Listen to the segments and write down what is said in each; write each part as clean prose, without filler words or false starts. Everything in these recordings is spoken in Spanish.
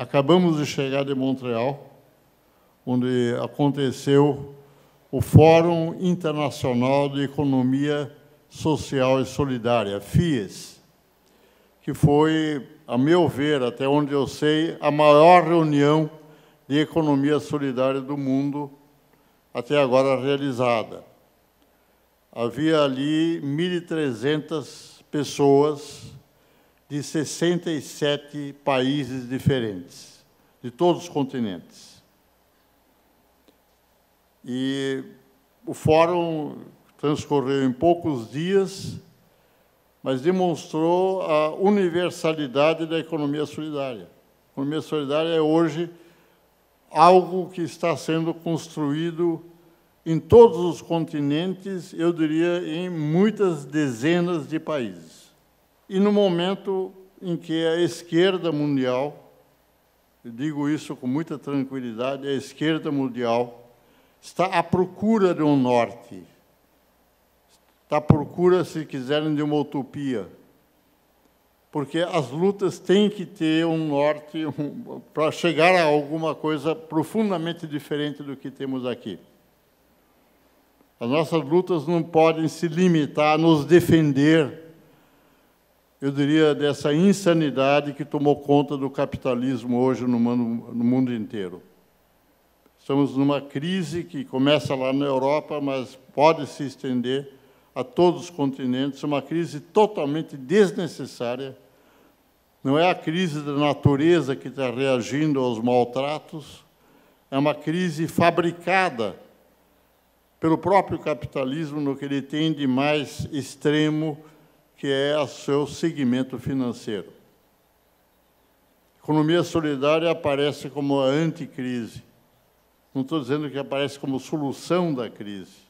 acabamos de chegar de Montreal, onde aconteceu o Fórum Internacional de Economia Social e Solidária, FIES, que foi, a meu ver, até onde eu sei, a maior reunião de economia solidária do mundo até agora realizada. Havia ali 1.300 pessoas de 67 países diferentes, de todos os continentes. E o fórum transcorreu em poucos dias, mas demonstrou a universalidade da economia solidária. A economia solidária é hoje algo que está sendo construído em todos os continentes, eu diria, em muitas dezenas de países. E no momento em que a esquerda mundial, eu digo isso com muita tranquilidade, a esquerda mundial está à procura de um norte, está à procura, se quiserem, de uma utopia, porque as lutas têm que ter um norte para chegar a alguma coisa profundamente diferente do que temos aqui. As nossas lutas não podem se limitar a nos defender, eu diria, dessa insanidade que tomou conta do capitalismo hoje no mundo inteiro. Estamos numa crise que começa lá na Europa, mas pode se estender a todos os continentes, uma crise totalmente desnecessária. Não é a crise da natureza que está reagindo aos maltratos, é uma crise fabricada pelo próprio capitalismo, no que ele tem de mais extremo, que é o seu segmento financeiro. A economia solidária aparece como a anticrise. Não estou dizendo que aparece como solução da crise,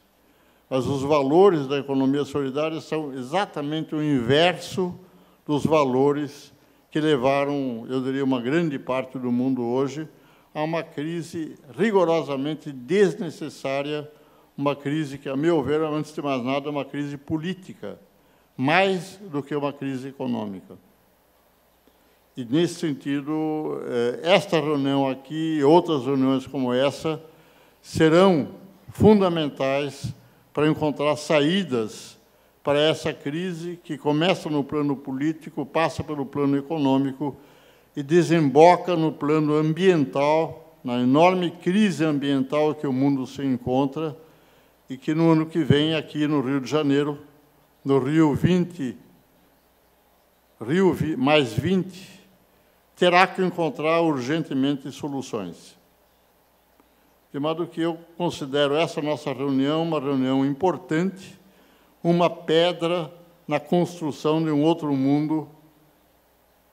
mas os valores da economia solidária são exatamente o inverso dos valores que levaram, eu diria, uma grande parte do mundo hoje a uma crise rigorosamente desnecessária, uma crise que, a meu ver, antes de mais nada, é uma crise política, mais do que uma crise econômica. E, nesse sentido, esta reunião aqui e outras reuniões como essa serão fundamentais para encontrar saídas para essa crise que começa no plano político, passa pelo plano econômico e desemboca no plano ambiental, na enorme crise ambiental que o mundo se encontra e que, no ano que vem, aqui no Rio de Janeiro, no Rio mais 20, terá que encontrar urgentemente soluções. De modo que eu considero essa nossa reunião uma reunião importante, uma pedra na construção de um outro mundo,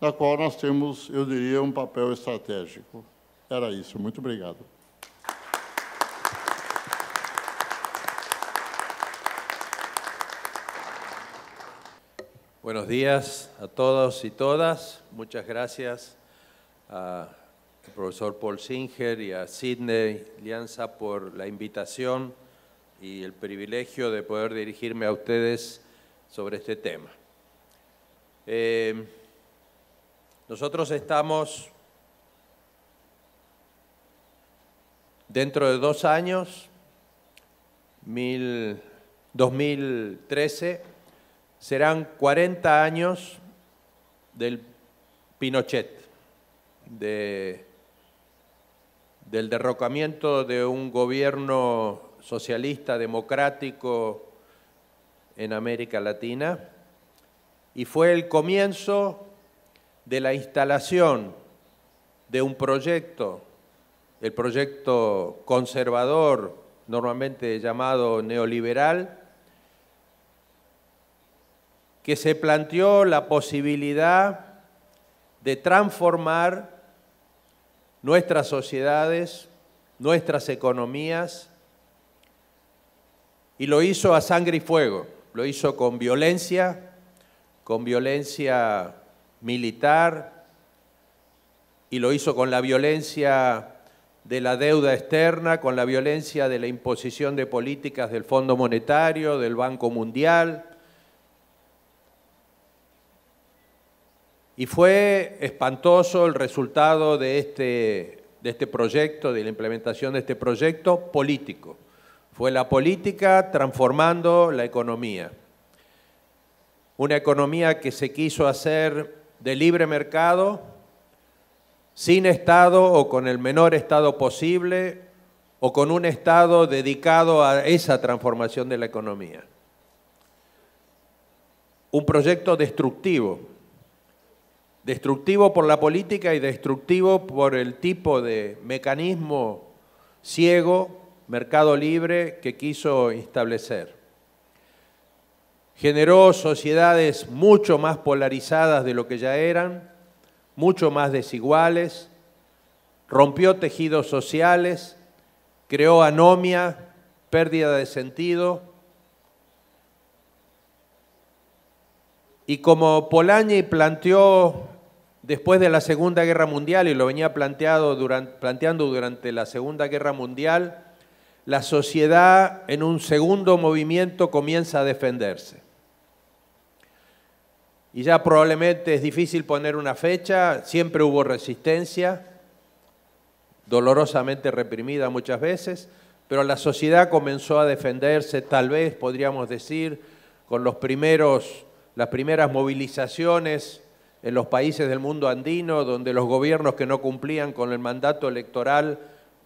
na qual nós temos, eu diria, um papel estratégico. Era isso. Muito obrigado. Buenos días a todos y todas. Muchas gracias al profesor Paul Singer y a Sidney Lianza por la invitación y el privilegio de poder dirigirme a ustedes sobre este tema. Nosotros estamos dentro de 2 años, 2013, serán 40 años del Pinochet, del derrocamiento de un gobierno socialista democrático en América Latina, y fue el comienzo de la instalación de un proyecto, el proyecto conservador, normalmente llamado neoliberal, que se planteó la posibilidad de transformar nuestras sociedades, nuestras economías, y lo hizo a sangre y fuego, lo hizo con violencia militar, y lo hizo con la violencia de la deuda externa, con la violencia de la imposición de políticas del Fondo Monetario, del Banco Mundial. Y fue espantoso el resultado de este proyecto, de la implementación de este proyecto político. Fue la política transformando la economía. Una economía que se quiso hacer de libre mercado, sin Estado o con el menor Estado posible, o con un Estado dedicado a esa transformación de la economía. Un proyecto destructivo por la política y destructivo por el tipo de mecanismo ciego, mercado libre, que quiso establecer. Generó sociedades mucho más polarizadas de lo que ya eran, mucho más desiguales, rompió tejidos sociales, creó anomia, pérdida de sentido. Y como Polanyi planteó después de la Segunda Guerra Mundial, y lo venía planteando durante la Segunda Guerra Mundial, la sociedad en un segundo movimiento comienza a defenderse. Y ya probablemente es difícil poner una fecha, siempre hubo resistencia, dolorosamente reprimida muchas veces, pero la sociedad comenzó a defenderse, tal vez podríamos decir, con las primeras movilizaciones en los países del mundo andino, donde los gobiernos que no cumplían con el mandato electoral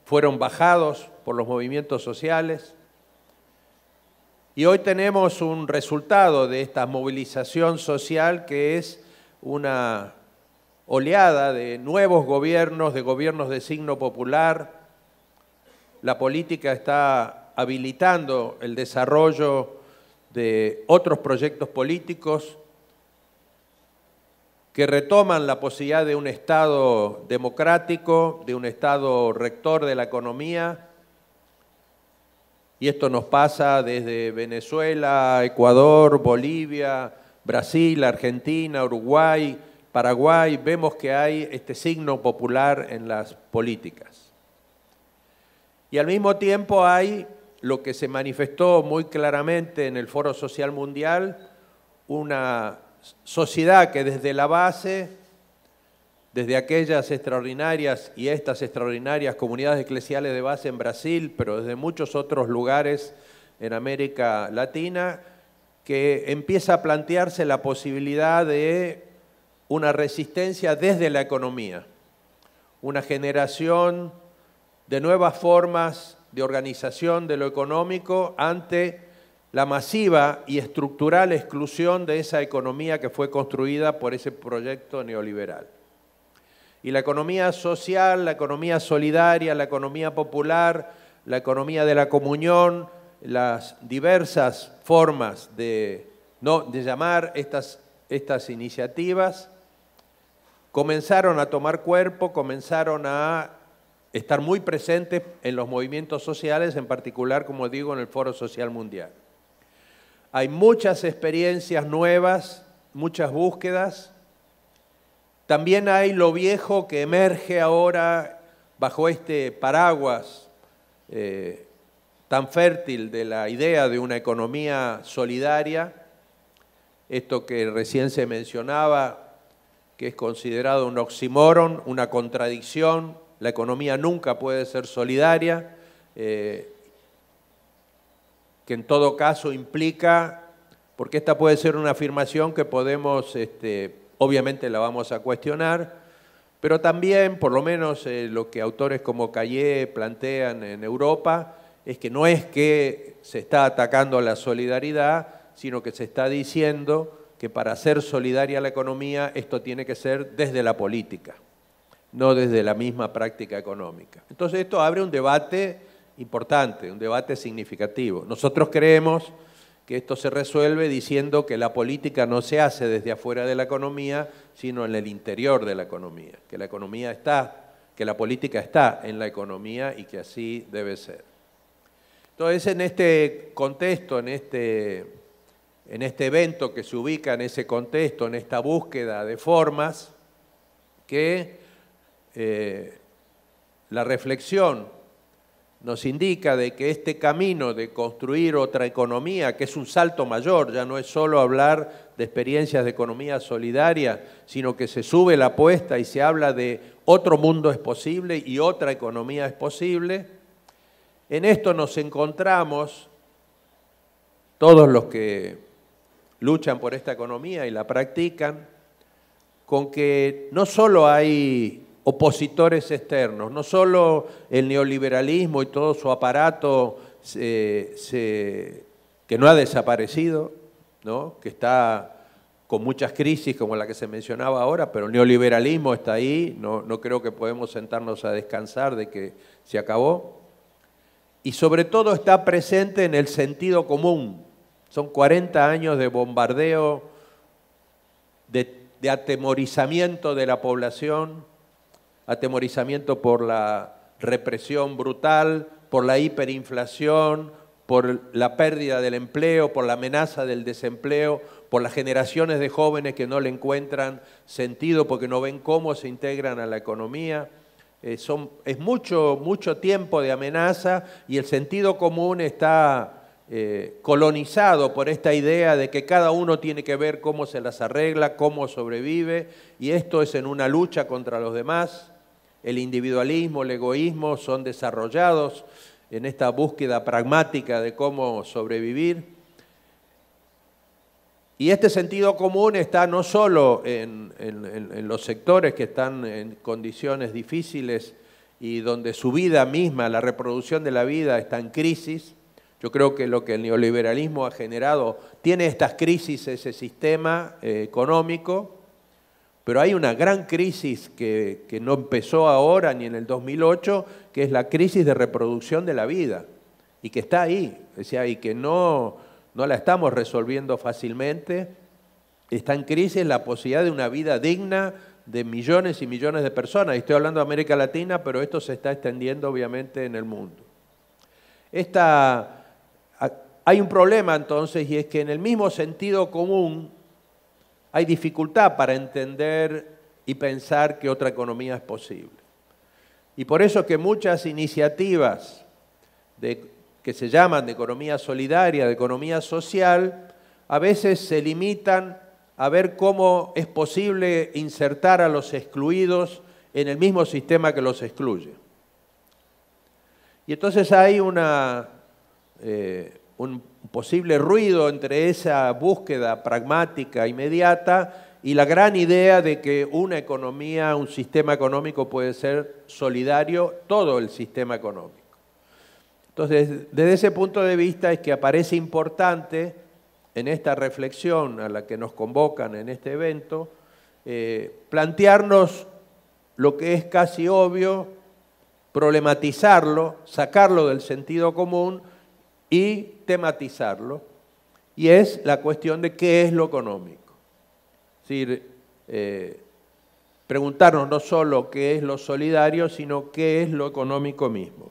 fueron bajados por los movimientos sociales. Y hoy tenemos un resultado de esta movilización social que es una oleada de nuevos gobiernos, de gobiernos de signo popular. La política está habilitando el desarrollo de otros proyectos políticos que retoman la posibilidad de un Estado democrático, de un Estado rector de la economía. Y esto nos pasa desde Venezuela, Ecuador, Bolivia, Brasil, Argentina, Uruguay, Paraguay. Vemos que hay este signo popular en las políticas. Y al mismo tiempo hay lo que se manifestó muy claramente en el Foro Social Mundial, una sociedad que desde la base, desde aquellas extraordinarias y estas extraordinarias comunidades eclesiales de base en Brasil, pero desde muchos otros lugares en América Latina, que empieza a plantearse la posibilidad de una resistencia desde la economía, una generación de nuevas formas de organización de lo económico ante la masiva y estructural exclusión de esa economía que fue construida por ese proyecto neoliberal. Y la economía social, la economía solidaria, la economía popular, la economía de la comunión, las diversas formas de llamar estas iniciativas, comenzaron a tomar cuerpo, comenzaron a estar muy presentes en los movimientos sociales, en particular, como digo, en el Foro Social Mundial. Hay muchas experiencias nuevas, muchas búsquedas. También hay lo viejo que emerge ahora bajo este paraguas tan fértil de la idea de una economía solidaria, esto que recién se mencionaba, que es considerado un oxímoron, una contradicción. La economía nunca puede ser solidaria, que en todo caso implica, porque esta puede ser una afirmación que podemos, obviamente la vamos a cuestionar, pero también, por lo menos lo que autores como Caillé plantean en Europa, es que no es que se está atacando la solidaridad, sino que se está diciendo que para ser solidaria la economía, esto tiene que ser desde la política, no desde la misma práctica económica. Entonces esto abre un debate importante, un debate significativo. Nosotros creemos que esto se resuelve diciendo que la política no se hace desde afuera de la economía, sino en el interior de la economía, que la economía está, que la política está en la economía y que así debe ser. Entonces, en este contexto, en este evento que se ubica en ese contexto, en esta búsqueda de formas, que la reflexión nos indica de que este camino de construir otra economía, que es un salto mayor, ya no es solo hablar de experiencias de economía solidaria, sino que se sube la apuesta y se habla de otro mundo es posible y otra economía es posible. En esto nos encontramos todos los que luchan por esta economía y la practican, con que no solo hay opositores externos, no solo el neoliberalismo y todo su aparato que no ha desaparecido, ¿no? Que está con muchas crisis como la que se mencionaba ahora, pero el neoliberalismo está ahí, no creo que podemos sentarnos a descansar de que se acabó. Y sobre todo está presente en el sentido común. Son 40 años de bombardeo, de atemorizamiento de la población, atemorizamiento por la represión brutal, por la hiperinflación, por la pérdida del empleo, por la amenaza del desempleo, por las generaciones de jóvenes que no le encuentran sentido porque no ven cómo se integran a la economía. Es mucho tiempo de amenaza y el sentido común está colonizado por esta idea de que cada uno tiene que ver cómo se las arregla, cómo sobrevive, y esto es en una lucha contra los demás. El individualismo, el egoísmo son desarrollados en esta búsqueda pragmática de cómo sobrevivir. Y este sentido común está no solo en los sectores que están en condiciones difíciles y donde su vida misma, la reproducción de la vida, está en crisis. Yo creo que lo que el neoliberalismo ha generado tiene estas crisis, ese sistema económico, pero hay una gran crisis que no empezó ahora ni en el 2008, que es la crisis de reproducción de la vida, y que está ahí, o sea, y que no la estamos resolviendo fácilmente. Está en crisis la posibilidad de una vida digna de millones y millones de personas. Y estoy hablando de América Latina, pero esto se está extendiendo obviamente en el mundo. Hay un problema entonces, y es que en el mismo sentido común hay dificultad para entender y pensar que otra economía es posible. Y por eso que muchas iniciativas que se llaman de economía solidaria, de economía social, a veces se limitan a ver cómo es posible insertar a los excluidos en el mismo sistema que los excluye. Y entonces hay un posible ruido entre esa búsqueda pragmática inmediata y la gran idea de que una economía, un sistema económico puede ser solidario, todo el sistema económico. Entonces, desde ese punto de vista es que aparece importante en esta reflexión a la que nos convocan en este evento, plantearnos lo que es casi obvio, problematizarlo, sacarlo del sentido común y tematizarlo, y es la cuestión de qué es lo económico. Es decir, preguntarnos no solo qué es lo solidario, sino qué es lo económico mismo.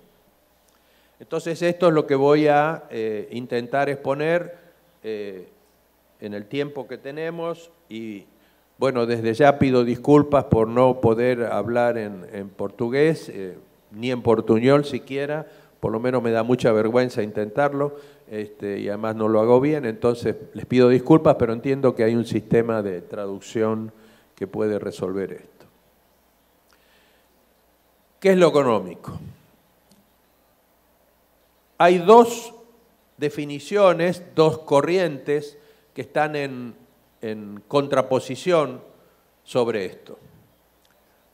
Entonces esto es lo que voy a intentar exponer en el tiempo que tenemos, y bueno, desde ya pido disculpas por no poder hablar en portugués, ni en portuñol siquiera. Por lo menos me da mucha vergüenza intentarlo, y además no lo hago bien, entonces les pido disculpas, pero entiendo que hay un sistema de traducción que puede resolver esto. ¿Qué es lo económico? Hay dos definiciones, dos corrientes que están en contraposición sobre esto.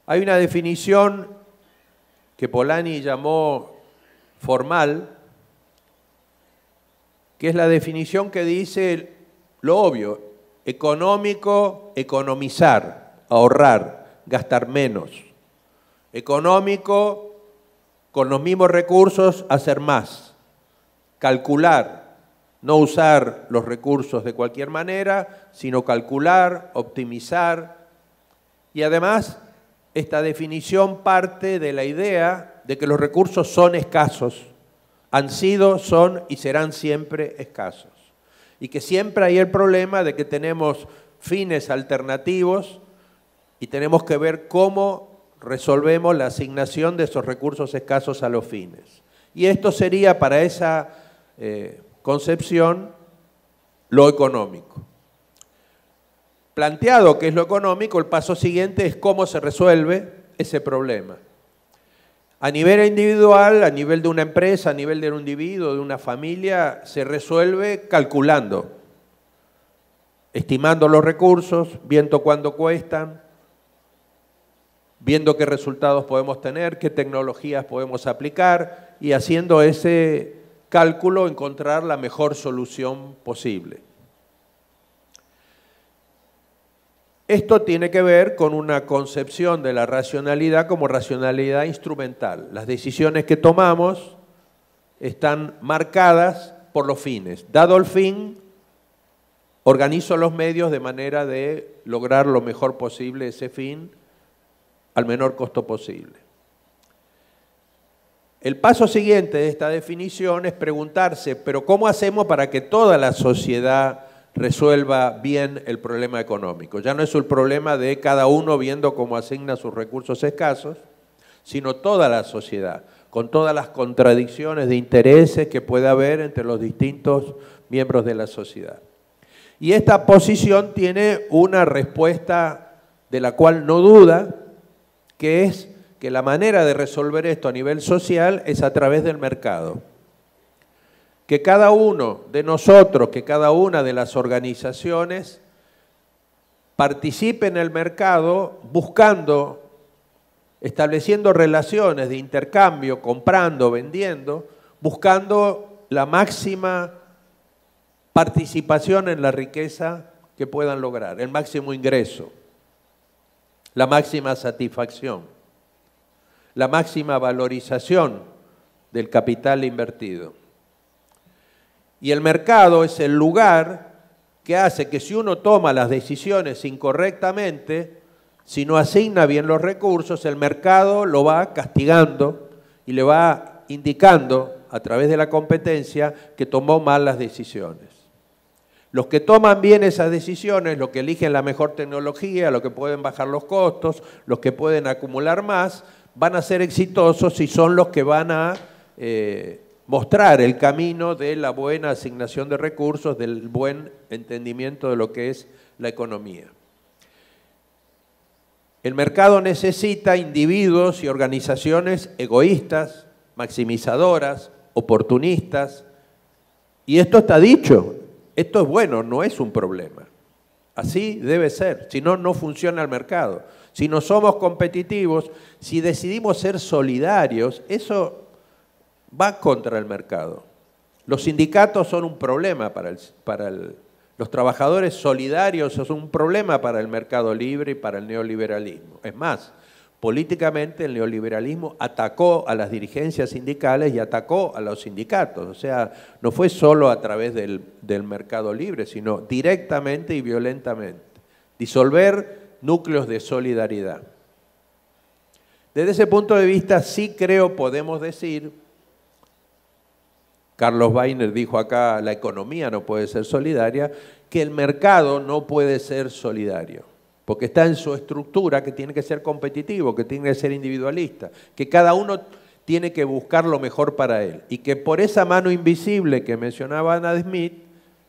Hay una definición que Polanyi llamó formal, que es la definición que dice lo obvio: económico, economizar, ahorrar, gastar menos. Económico, con los mismos recursos, hacer más. Calcular, no usar los recursos de cualquier manera, sino calcular, optimizar. Y además, esta definición parte de la idea de que los recursos son escasos, han sido, son y serán siempre escasos. Y que siempre hay el problema de que tenemos fines alternativos y tenemos que ver cómo resolvemos la asignación de esos recursos escasos a los fines. Y esto sería para esa concepción lo económico. planteado qué es lo económico, el paso siguiente es cómo se resuelve ese problema. A nivel individual, a nivel de una empresa, a nivel de un individuo, de una familia, se resuelve calculando, estimando los recursos, viendo cuánto cuestan, viendo qué resultados podemos tener, qué tecnologías podemos aplicar y haciendo ese cálculo encontrar la mejor solución posible. Esto tiene que ver con una concepción de la racionalidad como racionalidad instrumental. Las decisiones que tomamos están marcadas por los fines. Dado el fin, organizo los medios de manera de lograr lo mejor posible ese fin al menor costo posible. El paso siguiente de esta definición es preguntarse, ¿pero cómo hacemos para que toda la sociedad resuelva bien el problema económico? Ya no es el problema de cada uno viendo cómo asigna sus recursos escasos, sino toda la sociedad, con todas las contradicciones de intereses que puede haber entre los distintos miembros de la sociedad. Y esta posición tiene una respuesta de la cual no duda, que es que la manera de resolver esto a nivel social es a través del mercado. Que cada uno de nosotros, que cada una de las organizaciones participe en el mercado buscando, estableciendo relaciones de intercambio, comprando, vendiendo, buscando la máxima participación en la riqueza que puedan lograr, el máximo ingreso, la máxima satisfacción, la máxima valorización del capital invertido. Y el mercado es el lugar que hace que si uno toma las decisiones incorrectamente, si no asigna bien los recursos, el mercado lo va castigando y le va indicando a través de la competencia que tomó mal las decisiones. Los que toman bien esas decisiones, los que eligen la mejor tecnología, los que pueden bajar los costos, los que pueden acumular más, van a ser exitosos y son los que van a mostrar el camino de la buena asignación de recursos, del buen entendimiento de lo que es la economía. El mercado necesita individuos y organizaciones egoístas, maximizadoras, oportunistas, y esto está dicho, esto es bueno, no es un problema. Así debe ser, si no, no funciona el mercado. Si no somos competitivos, si decidimos ser solidarios, eso va contra el mercado. Los sindicatos son un problema los trabajadores solidarios son un problema para el mercado libre y para el neoliberalismo. Es más, políticamente el neoliberalismo atacó a las dirigencias sindicales y atacó a los sindicatos. O sea, no fue solo a través del mercado libre, sino directamente y violentamente. Disolver núcleos de solidaridad. Desde ese punto de vista, sí creo podemos decir, Carlos Weiner dijo acá, la economía no puede ser solidaria, que el mercado no puede ser solidario, porque está en su estructura que tiene que ser competitivo, que tiene que ser individualista, que cada uno tiene que buscar lo mejor para él, y que por esa mano invisible que mencionaba Anna Smith,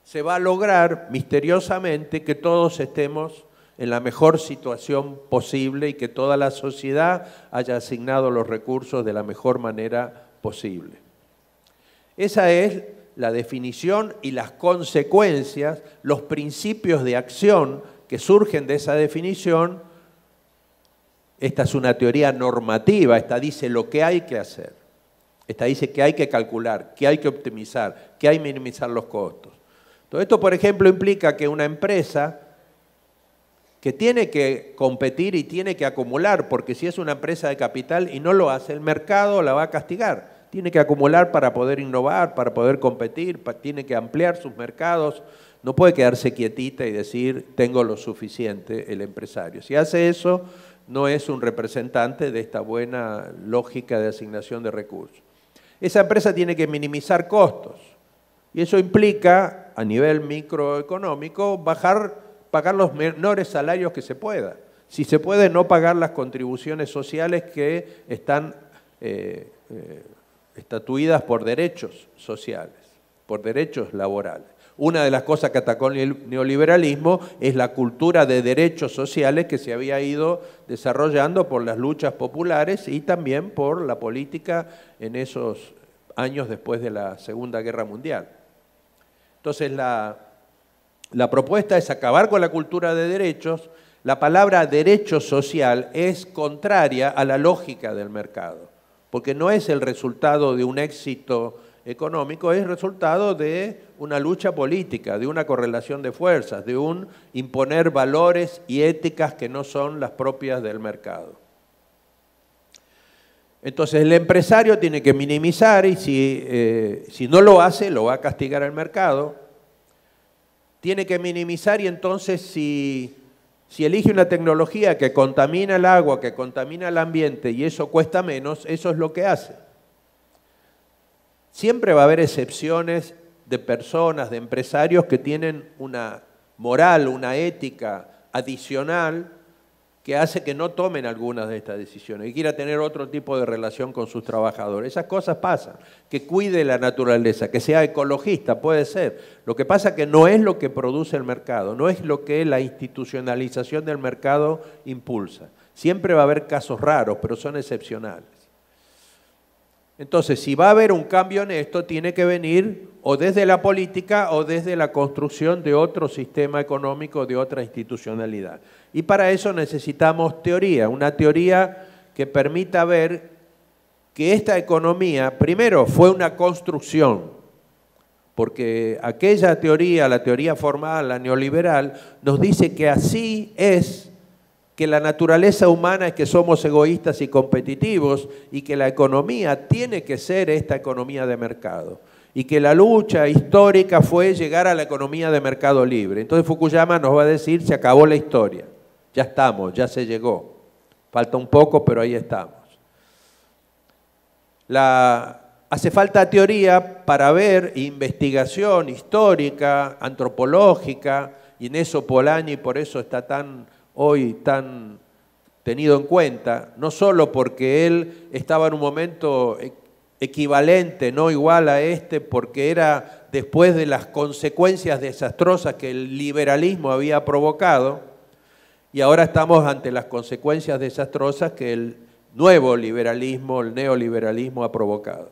se va a lograr misteriosamente que todos estemos en la mejor situación posible y que toda la sociedad haya asignado los recursos de la mejor manera posible. Esa es la definición y las consecuencias, los principios de acción que surgen de esa definición. Esta es una teoría normativa, esta dice lo que hay que hacer. Esta dice que hay que calcular, que hay que optimizar, que hay que minimizar los costos. Todo esto, por ejemplo, implica que una empresa que tiene que competir y tiene que acumular, porque si es una empresa de capital y no lo hace, el mercado la va a castigar. Tiene que acumular para poder innovar, para poder competir, tiene que ampliar sus mercados. No puede quedarse quietita y decir, tengo lo suficiente el empresario. Si hace eso, no es un representante de esta buena lógica de asignación de recursos. Esa empresa tiene que minimizar costos. Y eso implica, a nivel microeconómico, pagar los menores salarios que se pueda. Si se puede, no pagar las contribuciones sociales que están estatuidas por derechos sociales, por derechos laborales. Una de las cosas que atacó el neoliberalismo es la cultura de derechos sociales que se había ido desarrollando por las luchas populares y también por la política en esos años después de la Segunda Guerra Mundial. Entonces la propuesta es acabar con la cultura de derechos. La palabra derecho social es contraria a la lógica del mercado, porque no es el resultado de un éxito económico, es resultado de una lucha política, de una correlación de fuerzas, de un imponer valores y éticas que no son las propias del mercado. Entonces el empresario tiene que minimizar y si no lo hace, lo va a castigar el mercado. Tiene que minimizar y entonces si elige una tecnología que contamina el agua, que contamina el ambiente y eso cuesta menos, eso es lo que hace. Siempre va a haber excepciones de personas, de empresarios que tienen una moral, una ética adicional que hace que no tomen algunas de estas decisiones, que quiera tener otro tipo de relación con sus trabajadores. Esas cosas pasan, que cuide la naturaleza, que sea ecologista, puede ser. Lo que pasa es que no es lo que produce el mercado, no es lo que la institucionalización del mercado impulsa. Siempre va a haber casos raros, pero son excepcionales. Entonces, si va a haber un cambio en esto, tiene que venir o desde la política o desde la construcción de otro sistema económico, de otra institucionalidad. Y para eso necesitamos teoría, una teoría que permita ver que esta economía, primero, fue una construcción, porque aquella teoría, la teoría formal, la neoliberal, nos dice que así es, que la naturaleza humana es que somos egoístas y competitivos y que la economía tiene que ser esta economía de mercado y que la lucha histórica fue llegar a la economía de mercado libre. Entonces Fukuyama nos va a decir, se acabó la historia, ya estamos, ya se llegó, falta un poco, pero ahí estamos. Hace falta teoría para ver investigación histórica, antropológica, y en eso Polanyi por eso está hoy tan tenido en cuenta, no solo porque él estaba en un momento equivalente, no igual a porque era después de las consecuencias desastrosas que el liberalismo había provocado, y ahora estamos ante las consecuencias desastrosas que el nuevo liberalismo, el neoliberalismo ha provocado.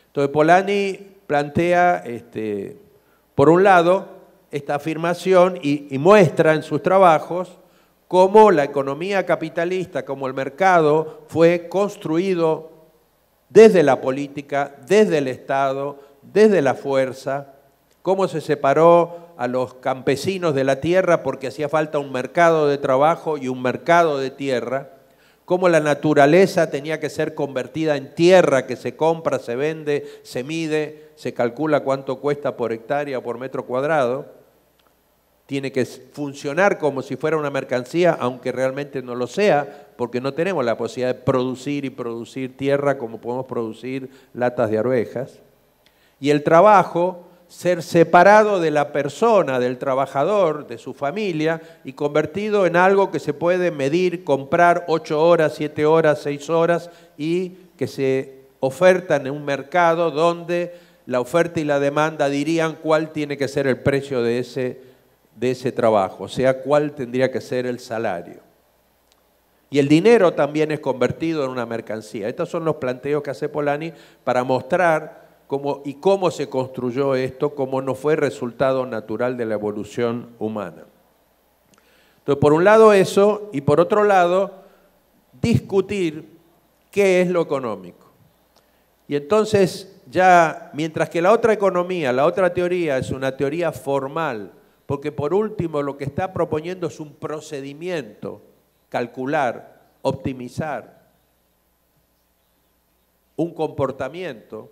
Entonces Polanyi plantea, por un lado, esta afirmación y muestra en sus trabajos cómo la economía capitalista, como el mercado, fue construido desde la política, desde el Estado, desde la fuerza, cómo se separó a los campesinos de la tierra porque hacía falta un mercado de trabajo y un mercado de tierra, cómo la naturaleza tenía que ser convertida en tierra que se compra, se vende, se mide, se calcula cuánto cuesta por hectárea o por metro cuadrado. Tiene que funcionar como si fuera una mercancía, aunque realmente no lo sea, porque no tenemos la posibilidad de producir y producir tierra como podemos producir latas de arvejas. Y el trabajo, ser separado de la persona, del trabajador, de su familia, y convertido en algo que se puede medir, comprar 8 horas, 7 horas, 6 horas, y que se oferta en un mercado donde la oferta y la demanda dirían cuál tiene que ser el precio de ese trabajo, o sea, cuál tendría que ser el salario. Y el dinero también es convertido en una mercancía. Estos son los planteos que hace Polanyi para mostrar cómo se construyó esto, cómo no fue resultado natural de la evolución humana. Entonces, por un lado eso, y por otro lado, discutir qué es lo económico. Y entonces, ya, mientras que la otra economía, la otra teoría es una teoría formal, porque por último lo que está proponiendo es un procedimiento, calcular, optimizar, un comportamiento,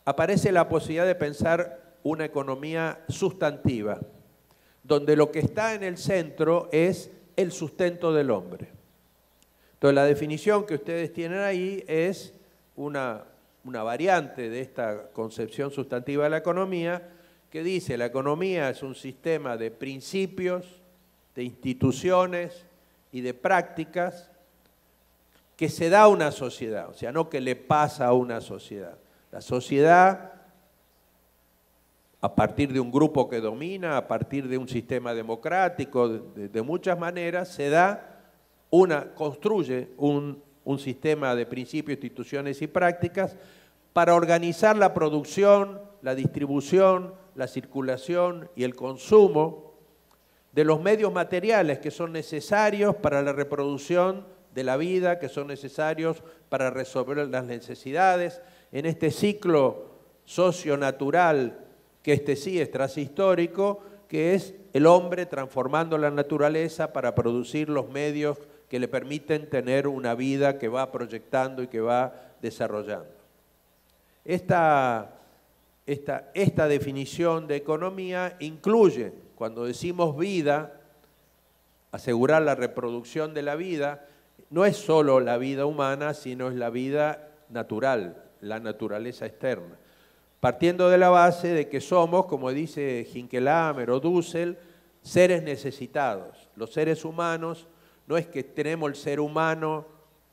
aparece la posibilidad de pensar una economía sustantiva, donde lo que está en el centro es el sustento del hombre. Entonces la definición que ustedes tienen ahí es una variante de esta concepción sustantiva de la economía, que dice la economía es un sistema de principios, de instituciones y de prácticas que se da a una sociedad, o sea, no que le pasa a una sociedad. La sociedad a partir de un grupo que domina, a partir de un sistema democrático, de muchas maneras, construye un sistema de principios, instituciones y prácticas para organizar la producción, la distribución, la circulación y el consumo de los medios materiales que son necesarios para la reproducción de la vida, que son necesarios para resolver las necesidades, en este ciclo socio-natural, que este sí es transhistórico, que es el hombre transformando la naturaleza para producir los medios que le permiten tener una vida que va proyectando y que va desarrollando. Esta definición de economía incluye, cuando decimos vida, asegurar la reproducción de la vida, no es solo la vida humana, sino es la vida natural, la naturaleza externa. Partiendo de la base de que somos, como dice Hinkelhammer o Dussel, seres necesitados. Los seres humanos, no es que tenemos el ser humano,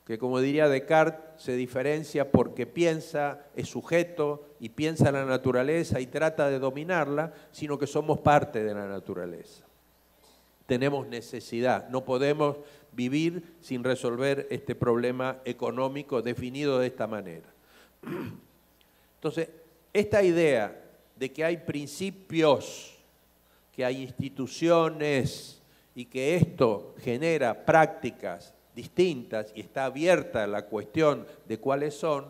que como diría Descartes, se diferencia porque piensa, es sujeto y piensa en la naturaleza y trata de dominarla, sino que somos parte de la naturaleza. Tenemos necesidad, no podemos vivir sin resolver este problema económico definido de esta manera. Entonces, esta idea de que hay principios, que hay instituciones y que esto genera prácticas distintas y está abierta la cuestión de cuáles son,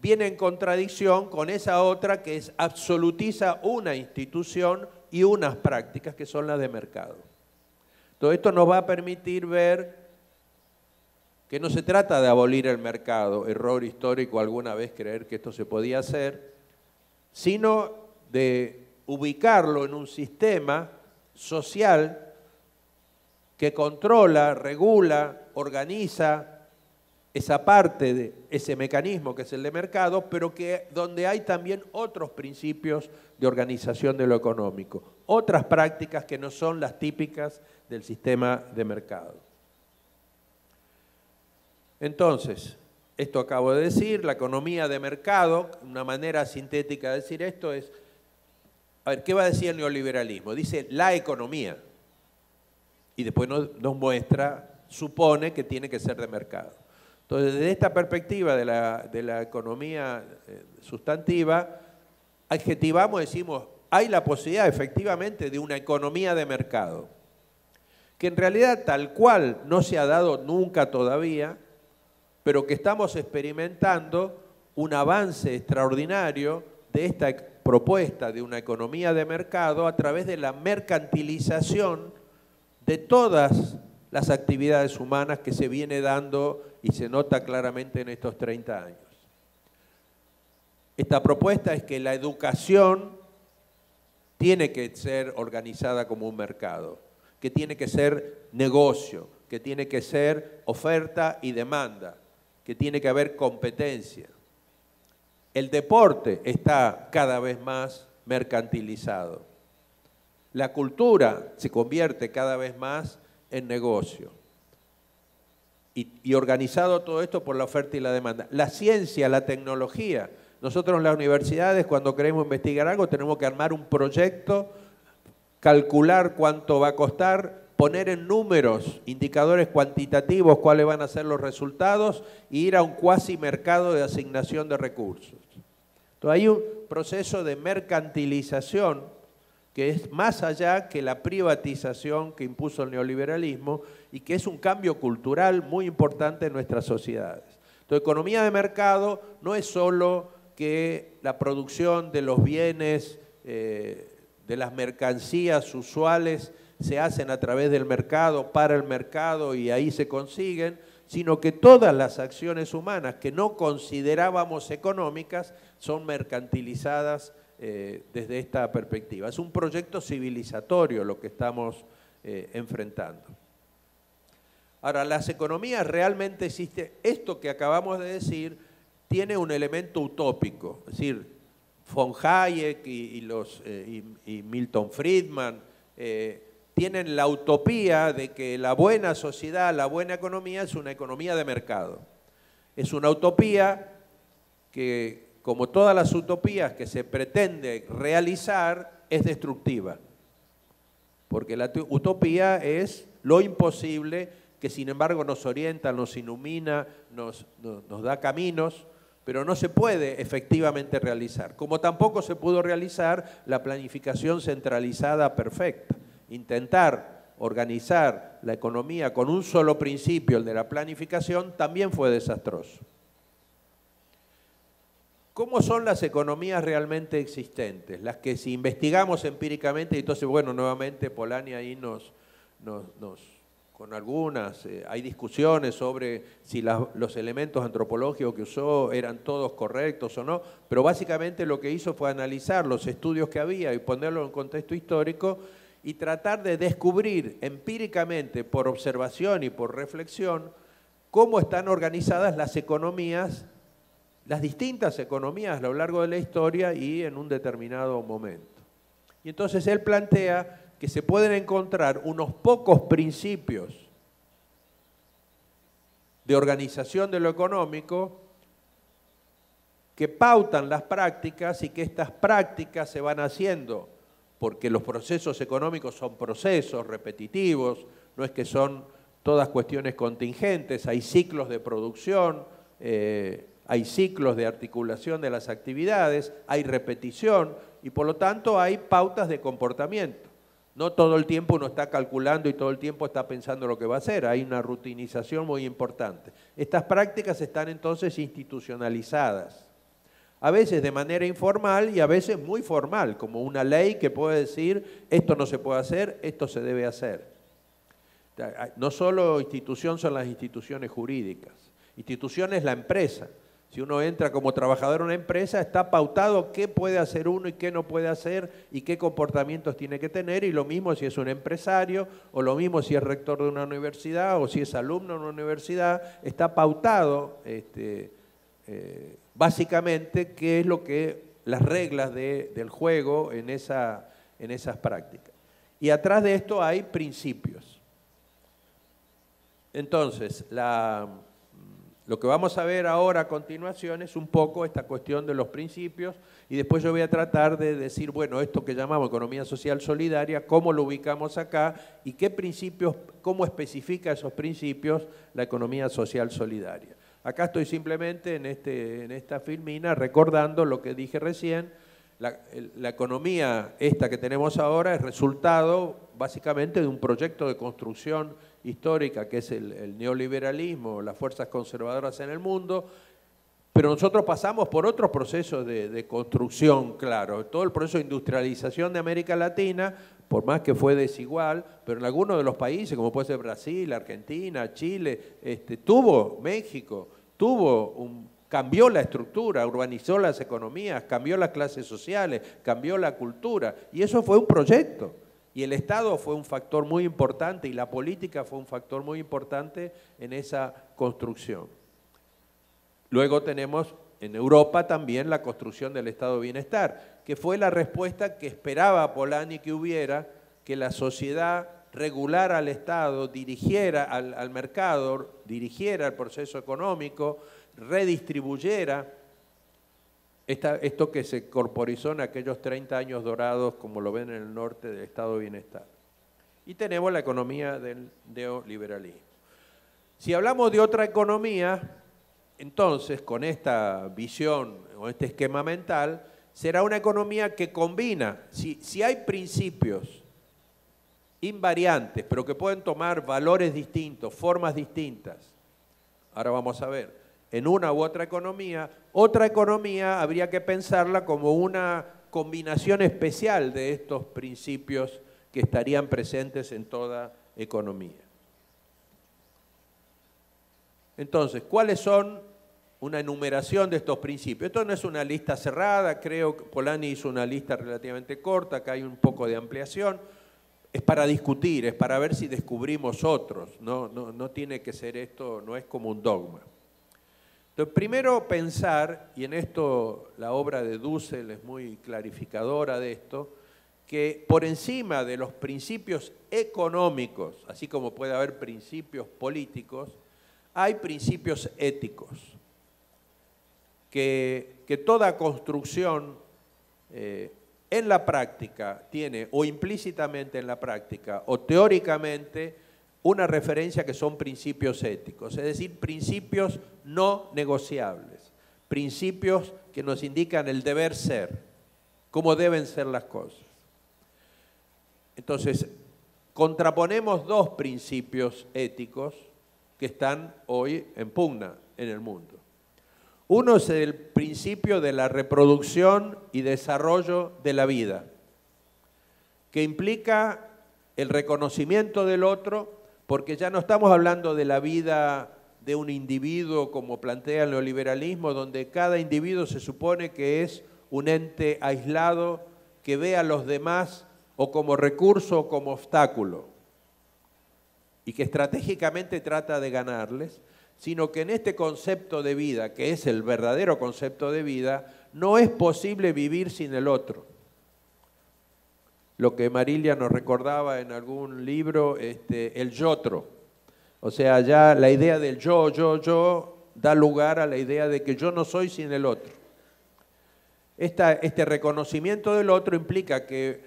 viene en contradicción con esa otra que absolutiza una institución y unas prácticas que son las de mercado. Todo esto nos va a permitir ver que no se trata de abolir el mercado, error histórico alguna vez creer que esto se podía hacer, sino de ubicarlo en un sistema social que controla, regula, organiza esa parte de ese mecanismo que es el de mercado, pero donde hay también otros principios de organización de lo económico, otras prácticas que no son las típicas del sistema de mercado. Entonces, esto acabo de decir, la economía de mercado, una manera sintética de decir esto es, a ver, ¿qué va a decir el neoliberalismo? Dice la economía, y después nos muestra, supone que tiene que ser de mercado. Entonces, desde esta perspectiva de la economía sustantiva, adjetivamos, decimos, hay la posibilidad efectivamente de una economía de mercado, que en realidad tal cual no se ha dado nunca todavía, pero que estamos experimentando un avance extraordinario de esta propuesta de una economía de mercado a través de la mercantilización de todas las actividades humanas que se viene dando y se nota claramente en estos 30 años. Esta propuesta es que la educación tiene que ser organizada como un mercado, que tiene que ser negocio, que tiene que ser oferta y demanda, que tiene que haber competencia. El deporte está cada vez más mercantilizado. La cultura se convierte cada vez más en negocio. Y organizado todo esto por la oferta y la demanda. La ciencia, la tecnología. Nosotros en las universidades, cuando queremos investigar algo, tenemos que armar un proyecto, calcular cuánto va a costar, poner en números, indicadores cuantitativos, cuáles van a ser los resultados, e ir a un cuasi mercado de asignación de recursos. Entonces hay un proceso de mercantilización que es más allá que la privatización que impuso el neoliberalismo y que es un cambio cultural muy importante en nuestras sociedades. Entonces, economía de mercado no es solo que la producción de los bienes, de las mercancías usuales se hacen a través del mercado, para el mercado y ahí se consiguen, sino que todas las acciones humanas que no considerábamos económicas son mercantilizadas desde esta perspectiva. Es un proyecto civilizatorio lo que estamos enfrentando. Ahora, las economías realmente existen. Esto que acabamos de decir tiene un elemento utópico, es decir, von Hayek y Milton Friedman tienen la utopía de que la buena sociedad, la buena economía es una economía de mercado. Es una utopía que como todas las utopías que se pretende realizar, es destructiva. Porque la utopía es lo imposible que sin embargo nos orienta, nos ilumina, nos da caminos, pero no se puede efectivamente realizar. Como tampoco se pudo realizar la planificación centralizada perfecta. Intentar organizar la economía con un solo principio, el de la planificación, también fue desastroso. ¿Cómo son las economías realmente existentes? Las que si investigamos empíricamente, y entonces, bueno, nuevamente Polanyi ahí con algunas, hay discusiones sobre si los elementos antropológicos que usó eran todos correctos o no, pero básicamente lo que hizo fue analizar los estudios que había y ponerlo en contexto histórico y tratar de descubrir empíricamente, por observación y por reflexión, cómo están organizadas las economías, las distintas economías a lo largo de la historia y en un determinado momento. Y entonces él plantea que se pueden encontrar unos pocos principios de organización de lo económico que pautan las prácticas y que estas prácticas se van haciendo porque los procesos económicos son procesos repetitivos, no es que son todas cuestiones contingentes, hay ciclos de producción, hay ciclos de articulación de las actividades, hay repetición y por lo tanto hay pautas de comportamiento. No todo el tiempo uno está calculando y todo el tiempo está pensando lo que va a hacer, hay una rutinización muy importante. Estas prácticas están entonces institucionalizadas, a veces de manera informal y a veces muy formal, como una ley que puede decir esto no se puede hacer, esto se debe hacer. No solo institución son las instituciones jurídicas, institución es la empresa. Si uno entra como trabajador en una empresa, está pautado qué puede hacer uno y qué no puede hacer y qué comportamientos tiene que tener, y lo mismo si es un empresario, o lo mismo si es rector de una universidad, o si es alumno de una universidad, está pautado básicamente qué es lo que las reglas del juego en esas prácticas. Y atrás de esto hay principios. Entonces, lo que vamos a ver ahora a continuación es un poco esta cuestión de los principios y después yo voy a tratar de decir, bueno, esto que llamamos economía social solidaria, cómo lo ubicamos acá y qué principios, cómo especifica esos principios la economía social solidaria. Acá estoy simplemente en esta filmina recordando lo que dije recién. La economía esta que tenemos ahora es resultado básicamente de un proyecto de construcción histórica que es el neoliberalismo, las fuerzas conservadoras en el mundo, pero nosotros pasamos por otros procesos de construcción, claro, todo el proceso de industrialización de América Latina, por más que fue desigual, pero en algunos de los países, como puede ser Brasil, Argentina, Chile, México, cambió la estructura, urbanizó las economías, cambió las clases sociales, cambió la cultura, y eso fue un proyecto. Y el Estado fue un factor muy importante y la política fue un factor muy importante en esa construcción. Luego tenemos en Europa también la construcción del Estado de Bienestar, que fue la respuesta que esperaba Polanyi que hubiera, que la sociedad regulara al Estado, dirigiera al mercado, dirigiera el proceso económico, redistribuyera esto que se corporizó en aquellos 30 años dorados, como lo ven en el norte del Estado de Bienestar. Y tenemos la economía del neoliberalismo. Si hablamos de otra economía, entonces con esta visión o este esquema mental, será una economía que combina, si hay principios invariantes, pero que pueden tomar valores distintos, formas distintas, ahora vamos a ver, en una u otra economía habría que pensarla como una combinación especial de estos principios que estarían presentes en toda economía. Entonces, ¿cuáles son una enumeración de estos principios? Esto no es una lista cerrada, creo que Polanyi hizo una lista relativamente corta, acá hay un poco de ampliación, es para discutir, es para ver si descubrimos otros, no tiene que ser esto, no es como un dogma. Entonces, primero pensar, y en esto la obra de Dussel es muy clarificadora de esto, que por encima de los principios económicos, así como puede haber principios políticos, hay principios éticos. que toda construcción en la práctica tiene, o implícitamente en la práctica, o teóricamente, una referencia que son principios éticos, es decir, principios no negociables, principios que nos indican el deber ser, cómo deben ser las cosas. Entonces, contraponemos dos principios éticos que están hoy en pugna en el mundo. Uno es el principio de la reproducción y desarrollo de la vida, que implica el reconocimiento del otro, porque ya no estamos hablando de la vida de un individuo como plantea el neoliberalismo, donde cada individuo se supone que es un ente aislado que ve a los demás o como recurso o como obstáculo y que estratégicamente trata de ganarles, sino que en este concepto de vida, que es el verdadero concepto de vida, no es posible vivir sin el otro. Lo que Marilia nos recordaba en algún libro, el yotro. O sea, ya la idea del yo, da lugar a la idea de que yo no soy sin el otro. Este reconocimiento del otro implica que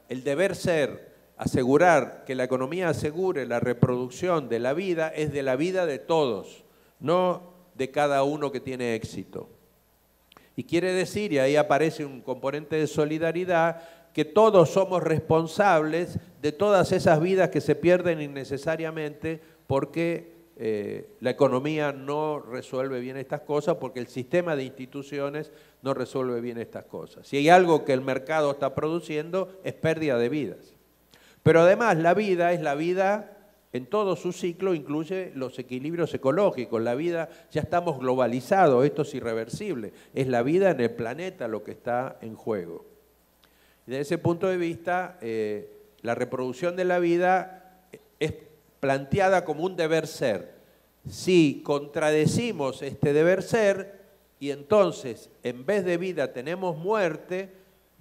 el deber ser, asegurar que la economía asegure la reproducción de la vida, es de la vida de todos, no de cada uno que tiene éxito. Y quiere decir, y ahí aparece un componente de solidaridad, que todos somos responsables de todas esas vidas que se pierden innecesariamente porque la economía no resuelve bien estas cosas, porque el sistema de instituciones no resuelve bien estas cosas. Si hay algo que el mercado está produciendo, es pérdida de vidas. Pero además la vida es la vida en todo su ciclo, incluye los equilibrios ecológicos. La vida, ya estamos globalizados, esto es irreversible. Es la vida en el planeta lo que está en juego. Y desde ese punto de vista, la reproducción de la vida es planteada como un deber ser. Si contradecimos este deber ser y entonces en vez de vida tenemos muerte,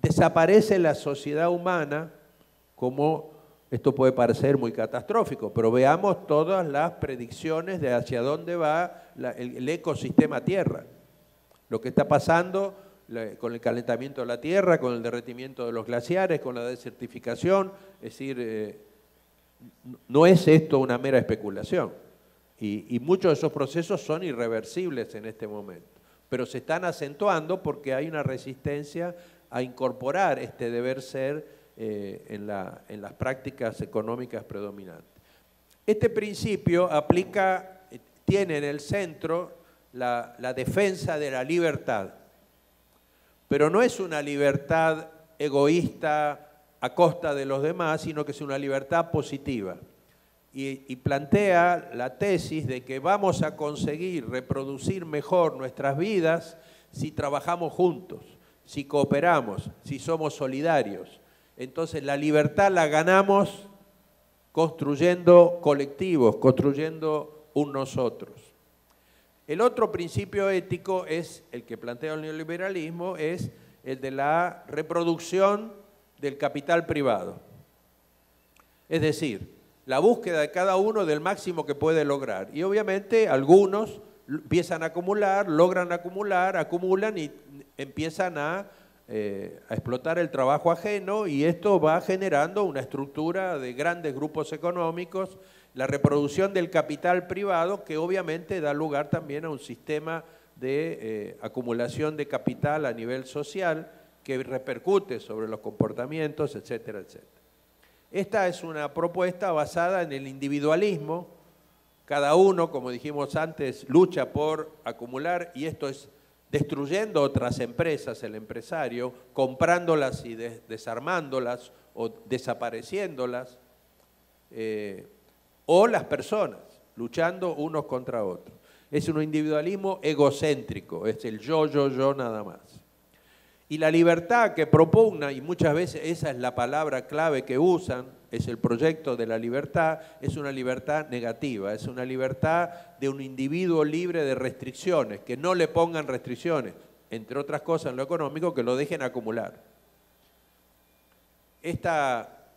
desaparece la sociedad humana. Como esto puede parecer muy catastrófico, pero veamos todas las predicciones de hacia dónde va el ecosistema Tierra. Lo que está pasando con el calentamiento de la Tierra, con el derretimiento de los glaciares, con la desertificación, es decir, no es esto una mera especulación. Y muchos de esos procesos son irreversibles en este momento, pero se están acentuando porque hay una resistencia a incorporar este deber ser en las prácticas económicas predominantes. Este principio tiene en el centro la defensa de la libertad, pero no es una libertad egoísta a costa de los demás, sino que es una libertad positiva. Y plantea la tesis de que vamos a conseguir reproducir mejor nuestras vidas si trabajamos juntos, si cooperamos, si somos solidarios. Entonces la libertad la ganamos construyendo colectivos, construyendo un nosotros. El otro principio ético es el que plantea el neoliberalismo, es el de la reproducción del capital privado. Es decir, la búsqueda de cada uno del máximo que puede lograr. Y obviamente algunos empiezan a acumular, logran acumular, acumulan y empiezan a explotar el trabajo ajeno, y esto va generando una estructura de grandes grupos económicos, la reproducción del capital privado, que obviamente da lugar también a un sistema de acumulación de capital a nivel social que repercute sobre los comportamientos, etcétera, etcétera. Esta es una propuesta basada en el individualismo. Cada uno, como dijimos antes, lucha por acumular, y esto es destruyendo otras empresas, el empresario, comprándolas y desarmándolas o desapareciéndolas, o las personas, luchando unos contra otros. Es un individualismo egocéntrico, es el yo nada más. Y la libertad que propugna, y muchas veces esa es la palabra clave que usan, es el proyecto de la libertad, es una libertad negativa, es una libertad de un individuo libre de restricciones, que no le pongan restricciones, entre otras cosas en lo económico, que lo dejen acumular. Esta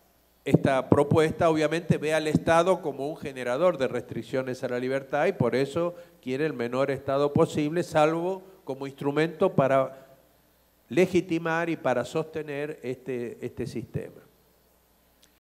esta propuesta obviamente ve al Estado como un generador de restricciones a la libertad y por eso quiere el menor Estado posible, salvo como instrumento para legitimar y para sostener este sistema.